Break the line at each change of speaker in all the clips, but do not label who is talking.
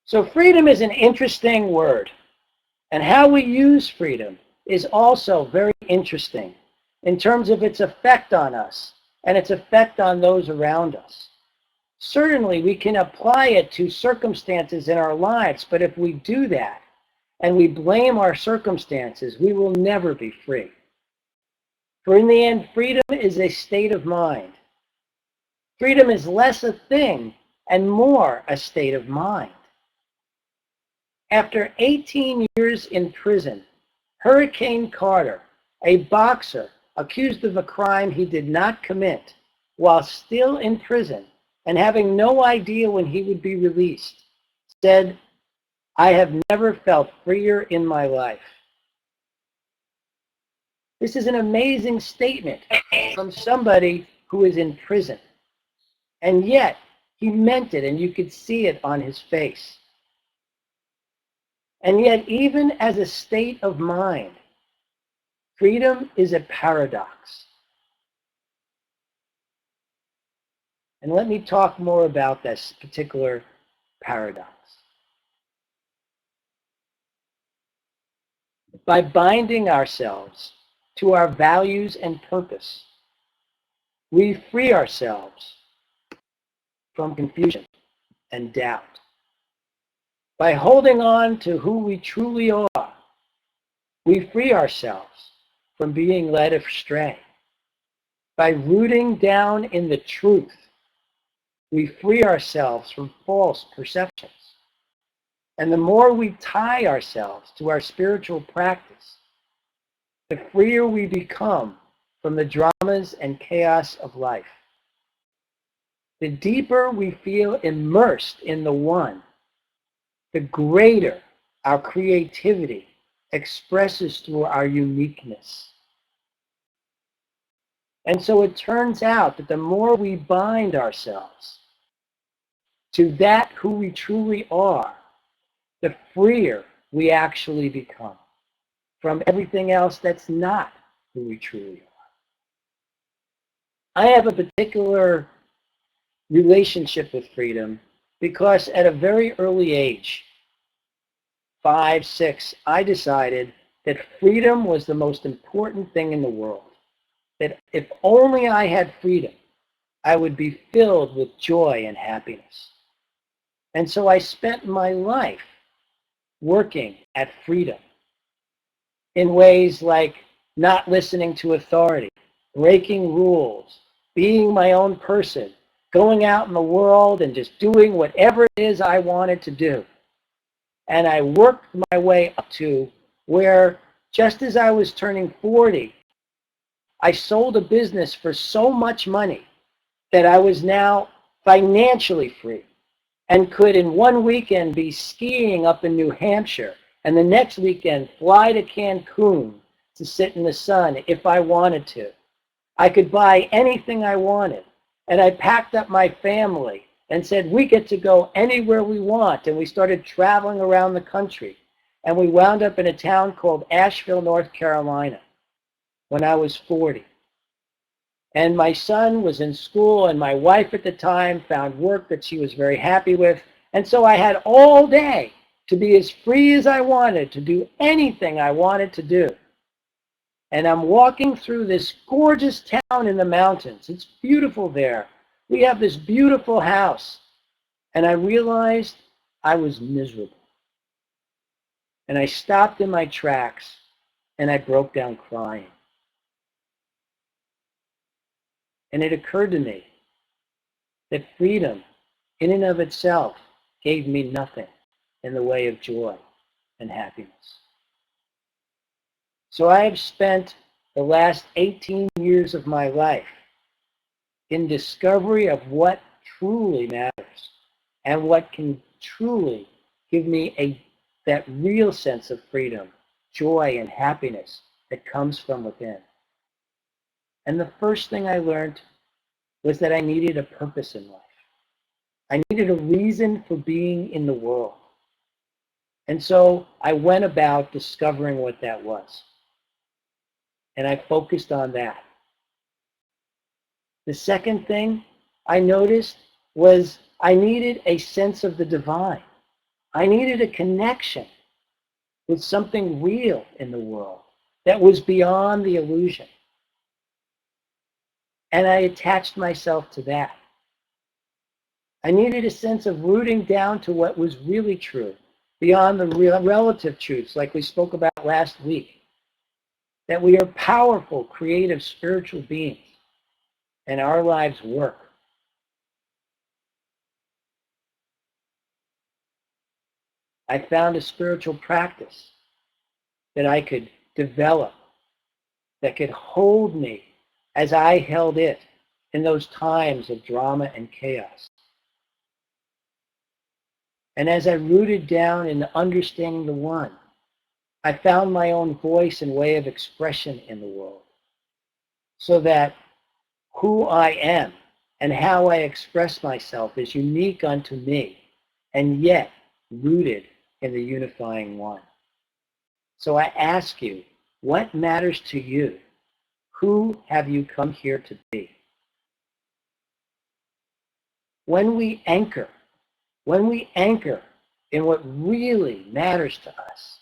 So freedom is an interesting word, and how we use freedom is also very interesting in terms of its effect on us and its effect on those around us. Certainly, we can apply it to circumstances in our lives, but if we do that and we blame our circumstances, we will never be free. For in the end, freedom is a state of mind. Freedom is less a thing and more a state of mind. After 18 years in prison, Hurricane Carter, a boxer accused of a crime he did not commit, while still in prison and having no idea when he would be released, said, "I have never felt freer in my life." This is an amazing statement from somebody who is in prison. And yet, he meant it, and you could see it on his face. And yet, even as a state of mind, freedom is a paradox. And let me talk more about this particular paradox. By binding ourselves to our values and purpose, we free ourselves from confusion and doubt. By holding on to who we truly are, we free ourselves from being led astray. By rooting down in the truth, we free ourselves from false perceptions. And the more we tie ourselves to our spiritual practice, the freer we become from the dramas and chaos of life. The deeper we feel immersed in the One, the greater our creativity expresses through our uniqueness. And so it turns out that the more we bind ourselves to that who we truly are, the freer we actually become from everything else that's not who we truly are. I have a particular relationship with freedom because at a very early age, 5, 6, I decided that freedom was the most important thing in the world. That if only I had freedom, I would be filled with joy and happiness. And so I spent my life working at freedom in ways like not listening to authority, breaking rules, being my own person, going out in the world and just doing whatever it is I wanted to do. And I worked my way up to where, just as I was turning 40, I sold a business for so much money that I was now financially free and could in one weekend be skiing up in New Hampshire and the next weekend fly to Cancun to sit in the sun if I wanted to. I could buy anything I wanted. And I packed up my family and said, we get to go anywhere we want. And we started traveling around the country. And we wound up in a town called Asheville, North Carolina when I was 40. And my son was in school, and my wife at the time found work that she was very happy with. And so I had all day to be as free as I wanted, to do anything I wanted to do. And I'm walking through this gorgeous town in the mountains. It's beautiful there. We have this beautiful house. And I realized I was miserable. And I stopped in my tracks, and I broke down crying. And it occurred to me that freedom, in and of itself, gave me nothing in the way of joy and happiness. So I have spent the last 18 years of my life in discovery of what truly matters and what can truly give me that real sense of freedom, joy, and happiness that comes from within. And the first thing I learned was that I needed a purpose in life. I needed a reason for being in the world. And so I went about discovering what that was. And I focused on that. The second thing I noticed was I needed a sense of the divine. I needed a connection with something real in the world that was beyond the illusion. And I attached myself to that. I needed a sense of rooting down to what was really true, beyond the relative truths like we spoke about last week. That we are powerful, creative, spiritual beings, and our lives work. I found a spiritual practice that I could develop, that could hold me as I held it in those times of drama and chaos. And as I rooted down in understanding the One, I found my own voice and way of expression in the world, so that who I am and how I express myself is unique unto me, and yet rooted in the unifying One. So I ask you, what matters to you? Who have you come here to be? When we anchor in what really matters to us,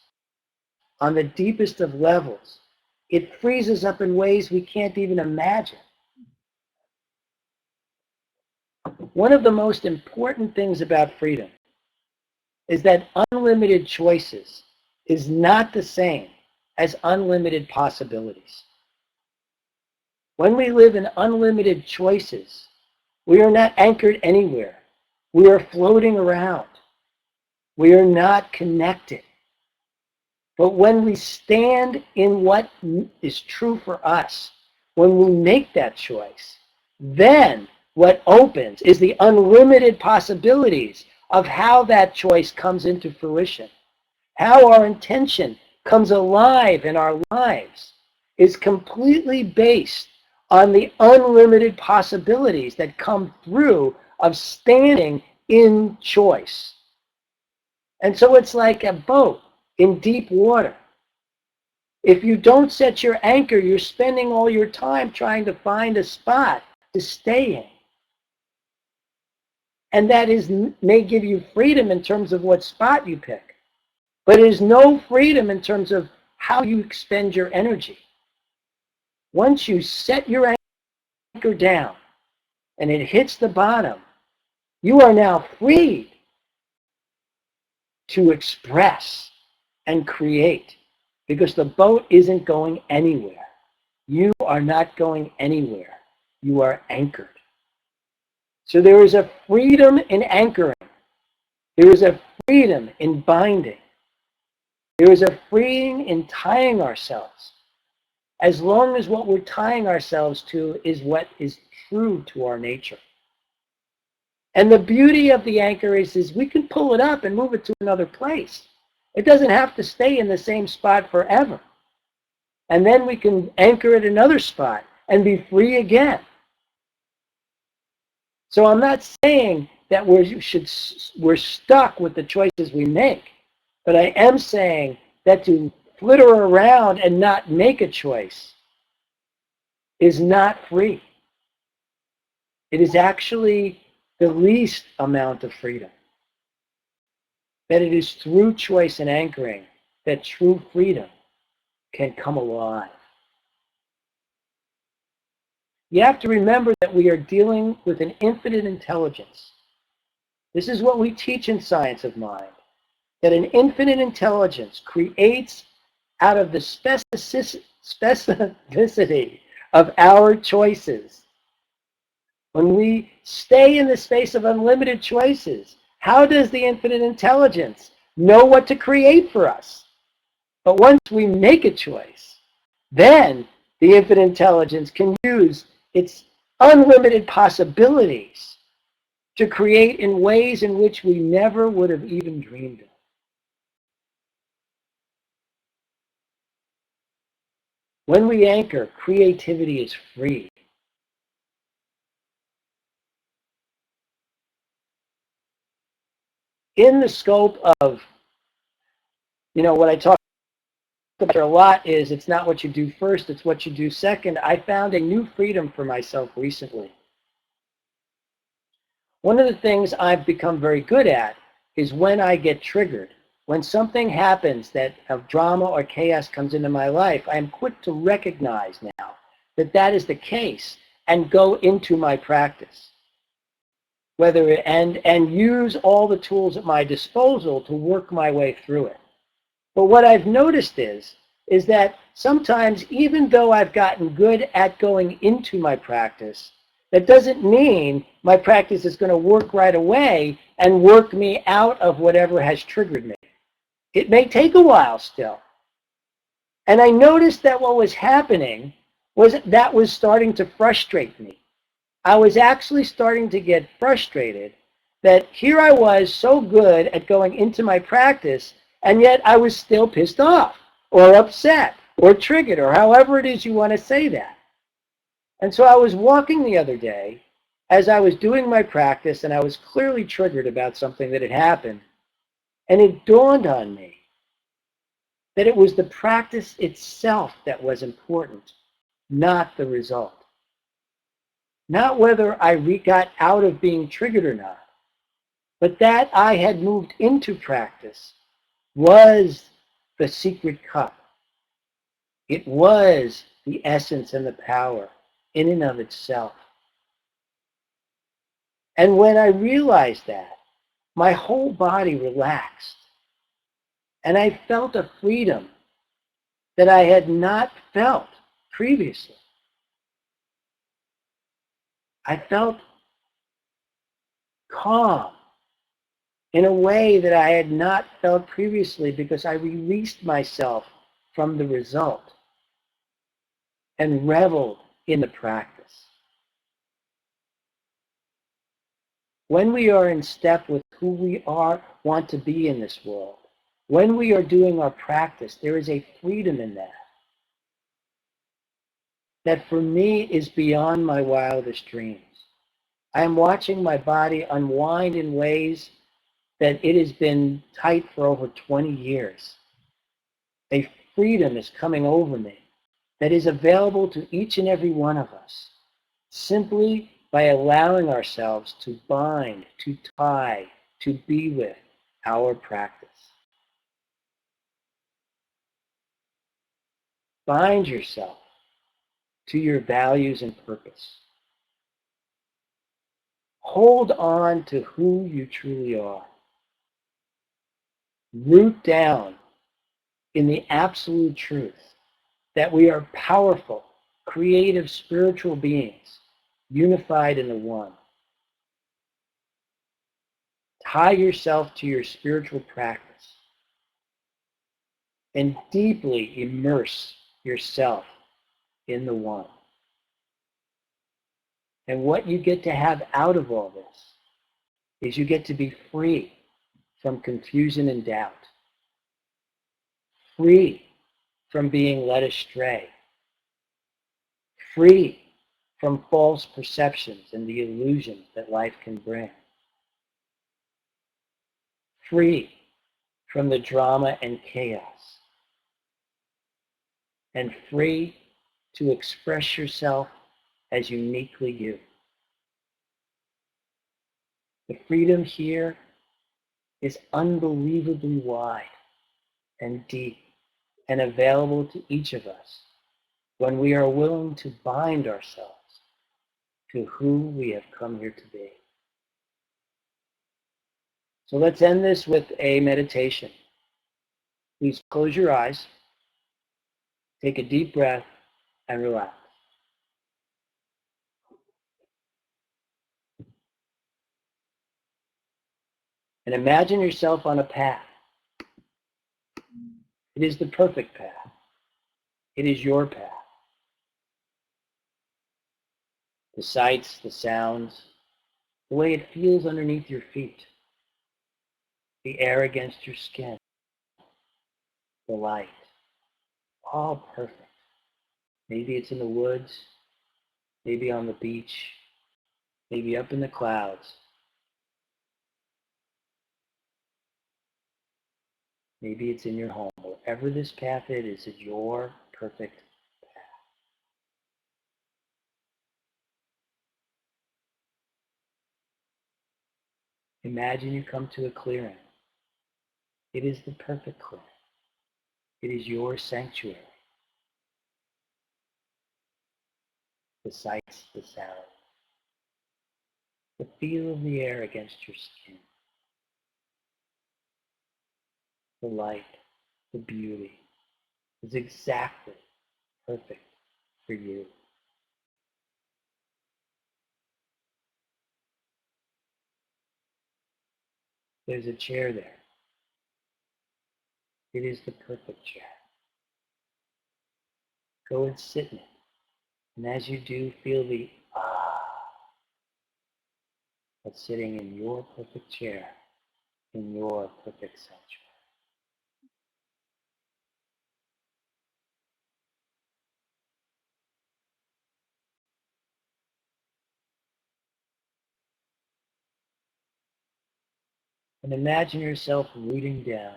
on the deepest of levels, it frees us up in ways we can't even imagine. One of the most important things about freedom is that unlimited choices is not the same as unlimited possibilities. When we live in unlimited choices, we are not anchored anywhere. We are floating around. We are not connected. But when we stand in what is true for us, when we make that choice, then what opens is the unlimited possibilities of how that choice comes into fruition. How our intention comes alive in our lives is completely based on the unlimited possibilities that come through of standing in choice. And so it's like a boat in deep water. If you don't set your anchor, you're spending all your time trying to find a spot to stay in. And that may give you freedom in terms of what spot you pick, but it is no freedom in terms of how you expend your energy. Once you set your anchor down and it hits the bottom, you are now free to express and create, because the boat isn't going anywhere. You are not going anywhere. You are anchored. So there is a freedom in anchoring. There is a freedom in binding. There is a freeing in tying ourselves, as long as what we're tying ourselves to is what is true to our nature. And the beauty of the anchor is we can pull it up and move it to another place. It doesn't have to stay in the same spot forever. And then we can anchor at another spot and be free again. So I'm not saying that we're stuck with the choices we make, but I am saying that to flitter around and not make a choice is not free. It is actually the least amount of freedom. That it is through choice and anchoring that true freedom can come alive. You have to remember that we are dealing with an infinite intelligence. This is what we teach in Science of Mind, that an infinite intelligence creates out of the specificity of our choices. When we stay in the space of unlimited choices, how does the infinite intelligence know what to create for us? But once we make a choice, then the infinite intelligence can use its unlimited possibilities to create in ways in which we never would have even dreamed of. When we anchor, creativity is free. In the scope of, what I talk about a lot is it's not what you do first, it's what you do second. I found a new freedom for myself recently. One of the things I've become very good at is when I get triggered. When something happens that of drama or chaos comes into my life, I am quick to recognize now that that is the case and go into my practice. And use all the tools at my disposal to work my way through it. But what I've noticed is that sometimes, even though I've gotten good at going into my practice, that doesn't mean my practice is going to work right away and work me out of whatever has triggered me. It may take a while still. And I noticed that what was happening was that was starting to frustrate me. I was actually starting to get frustrated that here I was so good at going into my practice, and yet I was still pissed off or upset or triggered, or however it is you want to say that. And so I was walking the other day as I was doing my practice, and I was clearly triggered about something that had happened. And it dawned on me that it was the practice itself that was important, not the result. Not whether I got out of being triggered or not, but that I had moved into practice was the secret cup. It was the essence and the power in and of itself. And when I realized that, my whole body relaxed. And I felt a freedom that I had not felt previously. I felt calm in a way that I had not felt previously because I released myself from the result and reveled in the practice. When we are in step with who we want to be in this world, when we are doing our practice, there is a freedom in that for me is beyond my wildest dreams. I am watching my body unwind in ways that it has been tight for over 20 years. A freedom is coming over me that is available to each and every one of us simply by allowing ourselves to bind, to tie, to be with our practice. Bind yourself to your values and purpose. Hold on to who you truly are. Root down in the absolute truth that we are powerful, creative, spiritual beings, unified in the one. Tie yourself to your spiritual practice and deeply immerse yourself in the one. And what you get to have out of all this is you get to be free from confusion and doubt, free from being led astray, free from false perceptions and the illusions that life can bring, free from the drama and chaos, and free to express yourself as uniquely you. The freedom here is unbelievably wide and deep and available to each of us when we are willing to bind ourselves to who we have come here to be. So let's end this with a meditation. Please close your eyes, take a deep breath, and relax. And imagine yourself on a path. It is the perfect path. It is your path. The sights, the sounds, the way it feels underneath your feet, the air against your skin, the light, all perfect. Maybe it's in the woods, maybe on the beach, maybe up in the clouds. Maybe it's in your home. Wherever this path is, it's your perfect path. Imagine you come to a clearing. It is the perfect clearing. It is your sanctuary. The sights, the sounds, the feel of the air against your skin, the light, the beauty is exactly perfect for you. There's a chair there. It is the perfect chair. Go and sit in it. And as you do, feel the of sitting in your perfect chair, in your perfect sanctuary. And imagine yourself rooting down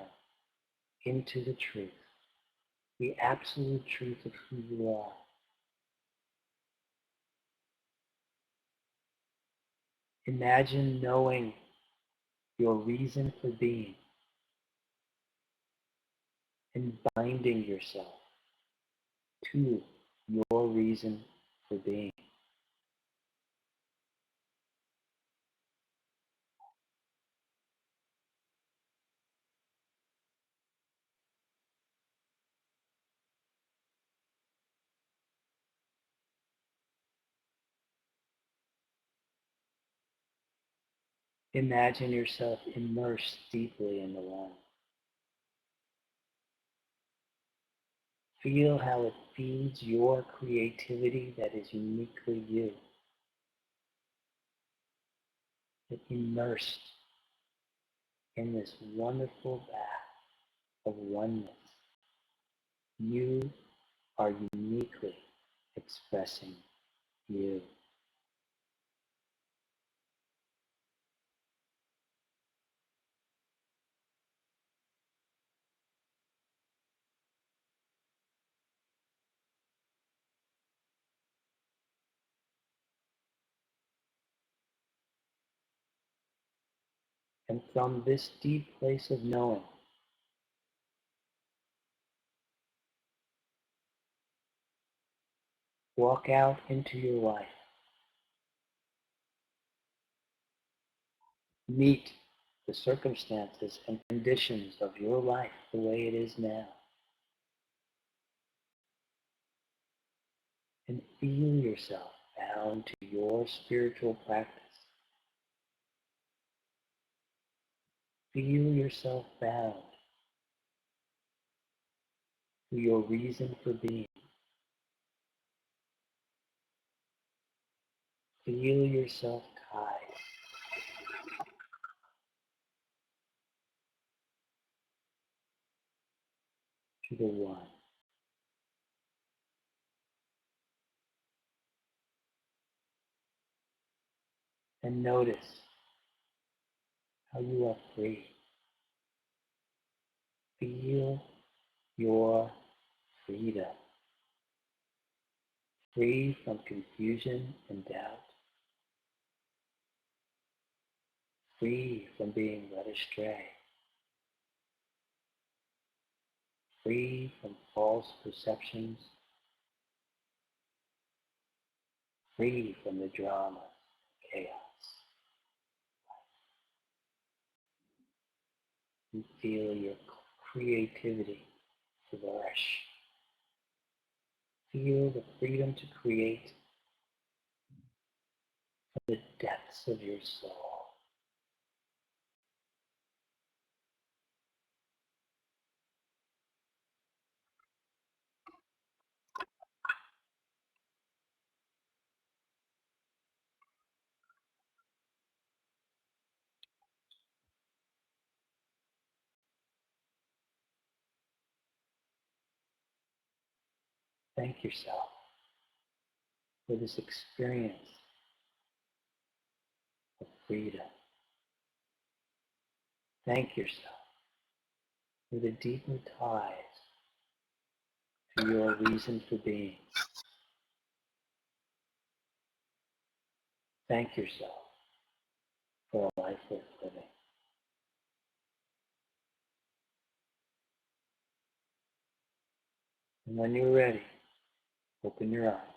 into the truth, the absolute truth of who you are. Imagine knowing your reason for being and binding yourself to your reason for being. Imagine yourself immersed deeply in the one. Feel how it feeds your creativity that is uniquely you. It immersed in this wonderful bath of oneness. You are uniquely expressing you. And from this deep place of knowing, walk out into your life. Meet the circumstances and conditions of your life the way it is now. And feel yourself bound to your spiritual practice. Feel yourself bound to your reason for being. Feel yourself tied to the one. And notice how you are free. Feel your freedom. Free from confusion and doubt. Free from being led astray. Free from false perceptions. Free from the drama, chaos. You feel your creativity flourish. Feel the freedom to create from the depths of your soul. Thank yourself for this experience of freedom. Thank yourself for the deeper ties to your reason for being. Thank yourself for a life worth living. And when you're ready, open your eyes.